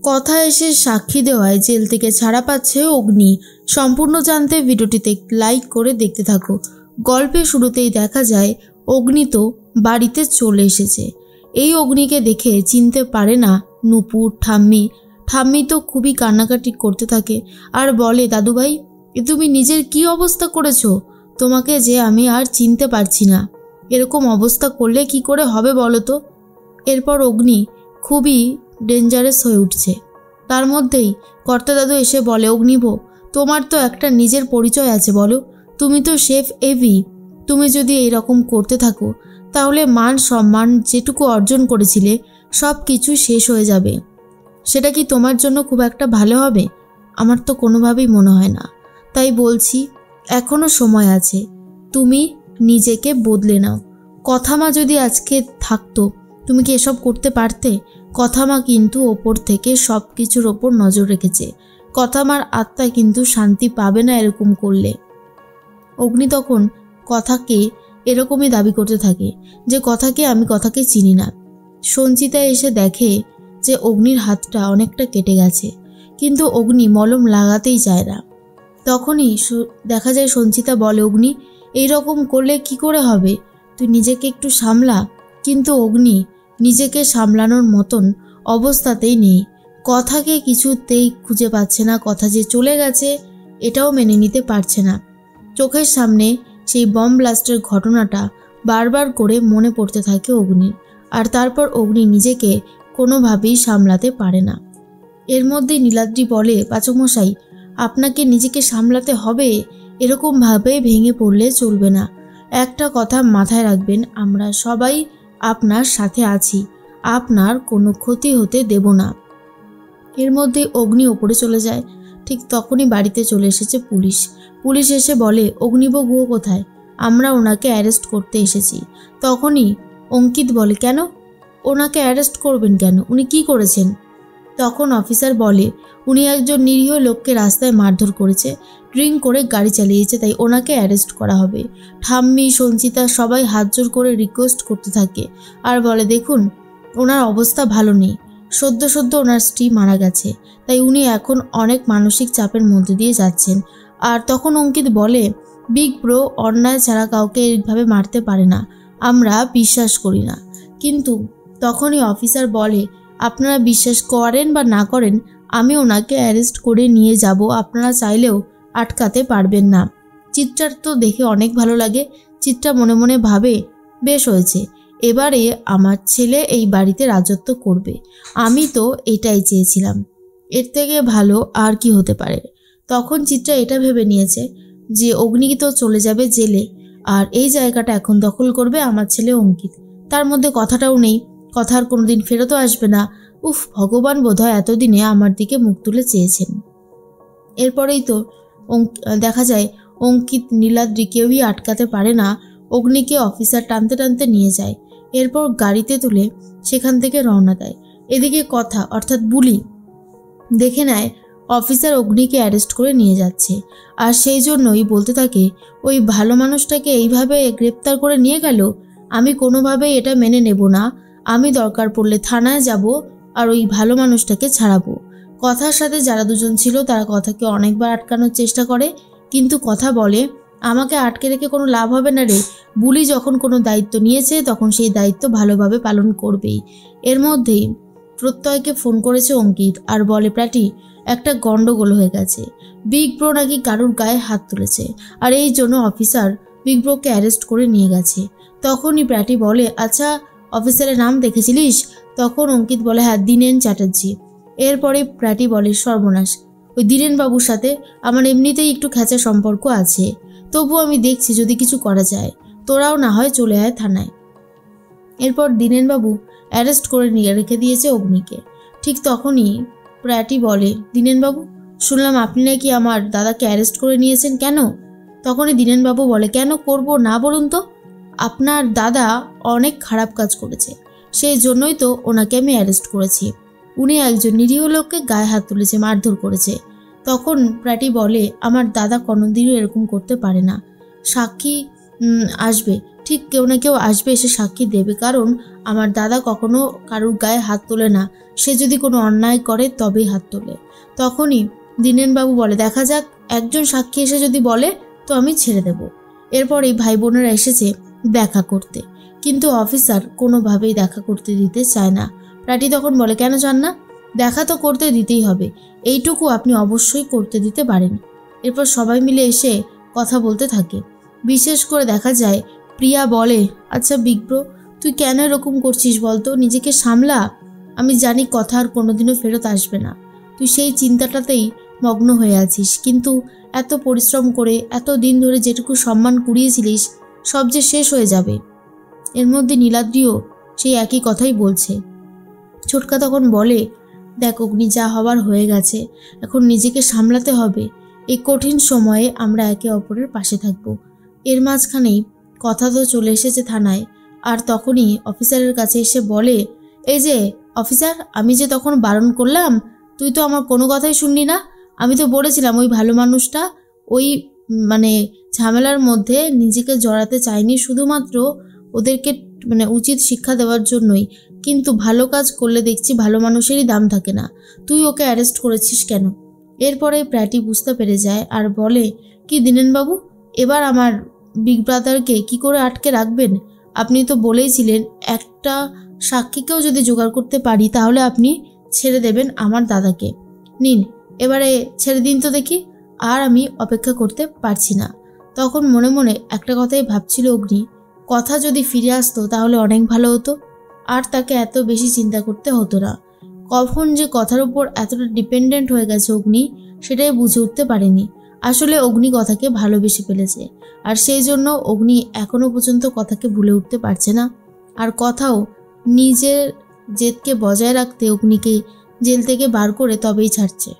কথা এসে সাক্ষী দেওয়ায় জেল থেকে ছাড়া পাচ্ছে অগ্নি। সম্পূর্ণ জানতে ভিডিওটিতে লাইক করে দেখতে থাকো। গল্পের শুরুতেই দেখা যায় অগ্নি তো বাড়িতে চলে এসেছে। এই অগ্নিকে দেখে চিনতে পারে না নূপুর। ঠাম্মি তো খুবই কান্নাকাটি করতে থাকে আর বলে, দাদুভাই তুমি নিজের কি অবস্থা করেছো? তোমাকে যে আমি আর চিনতে পারছি না। এরকম অবস্থা করলে কি করে হবে বলো তো? এরপর অগ্নি খুবই ডেঞ্জারাস হয়ে উঠছে। তার মধ্যেই কর্তা দাদু এসে বলে, অগ্নিভো তোমার তো একটা নিজের পরিচয় আছে বলো, তুমি তো শেফ এভি। তুমি যদি এইরকম করতে থাকো তাহলে মান সম্মান যেটুকু অর্জন করেছিলে সব কিছু শেষ হয়ে যাবে। সেটা কি তোমার জন্য খুব একটা ভালো হবে? আমার তো কোনোভাবেই মনে হয় না। তাই বলছি এখনো সময় আছে, তুমি নিজেকে বদলে নাও। কথামা যদি আজকে থাকতো তুমি কি এসব করতে পারতে? কথামা কিন্তু ওপর থেকে সব কিছুর ওপর নজর রেখেছে। কথামার আত্মা কিন্তু শান্তি পাবে না এরকম করলে। অগ্নি তখন কথাকে এরকমই দাবি করতে থাকে যে আমি কথাকে চিনি না। সঞ্চিতা এসে দেখে যে অগ্নির হাতটা অনেকটা কেটে গেছে, কিন্তু অগ্নি মলম লাগাতেই চায় না। তখনই দেখা যায় সঞ্চিতা বলে, অগ্নি এইরকম করলে কি করে হবে? তুই নিজেকে একটু সামলা। কিন্তু অগ্নি নিজেকে সামলানোর মতন অবস্থাতেই নেই। কথাকে কিছুতেই খুঁজে পাচ্ছে না। কথা যে চলে গেছে এটাও মেনে নিতে পারছে না। চোখের সামনে সেই বম ব্লাস্টের ঘটনাটা বারবার করে মনে পড়তে থাকে অগ্নির। আর তারপর অগ্নি নিজেকে কোনোভাবেই সামলাতে পারে না। এর মধ্যেই নীলাদ্রি বলে, পাচকমশাই আপনাকে নিজেকে সামলাতে হবে, এরকমভাবে ভেঙে পড়লে চলবে না। একটা কথা মাথায় রাখবেন, আমরা সবাই আপনার সাথে আছি, আপনার কোনো ক্ষতি হতে দেব না। এর মধ্যে অগ্নি ওপরে চলে যায়। ঠিক তখনই বাড়িতে চলে এসেছে পুলিশ এসে বলে, অগ্নিভোগ কোথায়? আমরা ওনাকে অ্যারেস্ট করতে এসেছি। তখনই অঙ্কিত বলে, কেন? ওনাকে অ্যারেস্ট করবেন কেন? উনি কি করেছেন? তখন অফিসার বলে, উনি একজন নিরীহ লোককে রাস্তায় মারধর করেছে, ড্রিঙ্ক করে গাড়ি চালিয়েছে, তাই ওনাকে অ্যারেস্ট করা হবে। ঠাম্মি, সঞ্চিতা সবাই হাত জোর করে রিকোয়েস্ট করতে থাকে আর বলে, দেখুন ওনার অবস্থা ভালো নেই, সদ্য ওনার স্ত্রী মারা গেছে, তাই উনি এখন অনেক মানসিক চাপের মধ্যে দিয়ে যাচ্ছেন। আর তখন অঙ্কিত বলে, বিগ ব্রো অন্যায় ছাড়া কাউকে এইভাবে মারতে পারে না, আমরা বিশ্বাস করি না। কিন্তু তখনই অফিসার বলে, আপনারা বিশ্বাস করেন বা না করেন, আমি ওনাকে অ্যারেস্ট করে নিয়ে যাব, আপনারা চাইলেও আটকাতে পারবেন না। চিত্রার তো দেখে অনেক ভালো লাগে। চিত্রা মনে মনে ভাবে, বেশ হয়েছে, এবারে আমার ছেলে এই বাড়িতে রাজত্ব করবে। আমি তো এটাই চেয়েছিলাম, এর থেকে ভালো আর কি হতে পারে। তখন চিত্রা এটা ভেবে নিয়েছে যে অগ্নি তো চলে যাবে জেলে, আর এই জায়গাটা এখন দখল করবে আমার ছেলে অঙ্কিত। তার মধ্যে কথাটাও নেই, কথা আর কোনোদিন ফেরতও আসবে না। উফ, ভগবান বোধহয় এতদিনে আমার দিকে মুখ তুলে চেয়েছেন। এরপরেই তো দেখা যায় অঙ্কিত, নীলাদ্রি কেউই আটকাতে পারে না। অগ্নিকে অফিসার টানতে টানতে নিয়ে যায়। এরপর গাড়িতে তুলে সেখান থেকে রওনা দেয়। এদিকে কথা অর্থাৎ বুলি দেখে নেয় অফিসার অগ্নিকে অ্যারেস্ট করে নিয়ে যাচ্ছে, আর সেই জন্যই বলতে থাকে, ওই ভালো মানুষটাকে এইভাবে গ্রেপ্তার করে নিয়ে গেল, আমি কোনোভাবেই এটা মেনে নেব না। আমি দরকার পড়লে থানায় যাব আর ওই ভালো মানুষটাকে ছাড়াবো। কথার সাথে যারা দুজন ছিল তারা কথাকে অনেকবার আটকানোর চেষ্টা করে, কিন্তু কথা বলে, আমাকে আটকে রেখে কোনো লাভ হবে না রে। বুলি যখন কোনো দায়িত্ব নিয়েছে তখন সেই দায়িত্ব ভালোভাবে পালন করবেই। এর মধ্যেই প্রত্যয়কে ফোন করেছে অঙ্কিত আর বলে, প্র্যাটি একটা গন্ডগোল হয়ে গেছে, বিগ ব্রো নাকি কারুর গায়ে হাত তুলেছে, আর এই জন্য অফিসার বিগ ব্রোকে অ্যারেস্ট করে নিয়ে গেছে। তখনই প্র্যাটি বলে, আচ্ছা অফিসারের নাম দেখেছিলিস? তখন অঙ্কিত বলে, হ্যাঁ, দীনেন চ্যাটার্জি। এরপরে প্র্যাটি বলে, সর্বনাশ, ওই দীনেন বাবুর সাথে আমার এমনিতেই একটু খেঁচা সম্পর্ক আছে, তবু আমি দেখছি যদি কিছু করা যায়, তোরাও না হয় চলে আয় থানায়। এরপর দীনেনবাবু অ্যারেস্ট করে নিয়ে রেখে দিয়েছে অগ্নিকে। ঠিক তখনই প্র্যাটি বলে, দীনেনবাবু শুনলাম আপনি নাকি আমার দাদাকে অ্যারেস্ট করে নিয়েছেন, কেন? তখনই দীনেনবাবু বলে, কেন করব না বলুন তো? আপনার দাদা অনেক খারাপ কাজ করেছে, সেই জন্যই তো ওনাকে আমি অ্যারেস্ট করেছি। উনি একজন নিরীহ লোককে গায়ে হাত তুলেছে, মারধর করেছে। তখন প্র্যাটি বলে, আমার দাদা কোনোদিনও এরকম করতে পারে না, সাক্ষী আসবে, ঠিক কেউ না কেউ আসবে, এসে সাক্ষী দেবে, কারণ আমার দাদা কখনো কারুর গায়ে হাত তোলে না। সে যদি কোনো অন্যায় করে তবেই হাত তোলে। তখনই দীনেনবাবু বলে, দেখা যাক, একজন সাক্ষী এসে যদি বলে তো আমি ছেড়ে দেব। এরপরেই ভাই বোনেরা এসেছে দেখা করতে, কিন্তু অফিসার কোনোভাবেই দেখা করতে দিতে চায় না। প্রাটি তখন বলে, কেন চান না? দেখা তো করতে দিতেই হবে, এইটুকু আপনি অবশ্যই করতে দিতে পারেন। এরপর সবাই মিলে এসে কথা বলতে থাকে। বিশেষ করে দেখা যায় প্রিয়া বলে, আচ্ছা বিগ ব্রো, তুই কেন এরকম করছিস বলতো? নিজেকে সামলা। আমি জানি কথা আর কোনোদিনও ফেরত আসবে না, তুই সেই চিন্তাটাতেই মগ্ন হয়ে আছিস, কিন্তু এত পরিশ্রম করে এত দিন ধরে যেটুকু সম্মান কুড়িয়েছিলিস সব যে শেষ হয়ে যাবে। এর মধ্যে নীলাদ্রিও সেই একই কথাই বলছে। ছোটকা তখন বলে, দেখ অগ্নি, যা হবার হয়ে গেছে, এখন নিজেকে সামলাতে হবে। এই কঠিন সময়ে আমরা একে অপরের পাশে থাকব। এর মাঝখানেই কথা তো চলে এসেছে থানায়, আর তখনই অফিসারের কাছে এসে বলে, এই যে অফিসার, আমি যে তখন বারণ করলাম, তুই তো আমার কোনো কথাই শুনলি না। আমি তো বলেছিলাম ওই ভালো মানুষটা ওই ঝামেলার মধ্যে নিজেকে জড়াতে চায়নি, শুধুমাত্র ওদেরকে উচিত শিক্ষা দেওয়ার জন্যই। কিন্তু ভালো কাজ করলে দেখছি ভালো মানুষেরই দাম থাকে না। তুই ওকে অ্যারেস্ট করেছিস কেন? এরপরে প্র্যাটি বুঝতে পেরে যায় আর বলে, কি দীনেনবাবু, এবার আমার বিগ ব্রাদারকে কি করে আটকে রাখবেন? আপনি তো বলেইছিলেন একটা সাক্ষীকেও যদি জোগাড় করতে পারি তাহলে আপনি ছেড়ে দেবেন আমার দাদাকে। নিন, এবারে ছেড়ে দিন তো দেখি, আর আমি অপেক্ষা করতে পারছি না। তখন মনে মনে একটা কথাই ভাবছিল অগ্নি, কথা যদি ফিরে আসতো তাহলে অনেক ভালো হতো, আর তাকে এত বেশি চিন্তা করতে হতো না। কখন যে কথার উপর এতটা ডিপেন্ডেন্ট হয়ে গেছে অগ্নি, সেটাই বুঝে উঠতে পারেনি। আসলে অগ্নি কথাকে ভালোবেসে ফেলেছে, আর সেই জন্য অগ্নি এখনো পর্যন্ত কথাকে ভুলে উঠতে পারছে না। আর কথাও নিজের জেদকে বজায় রাখতে অগ্নিকে জেল থেকে বার করে তবেই ছাড়ছে।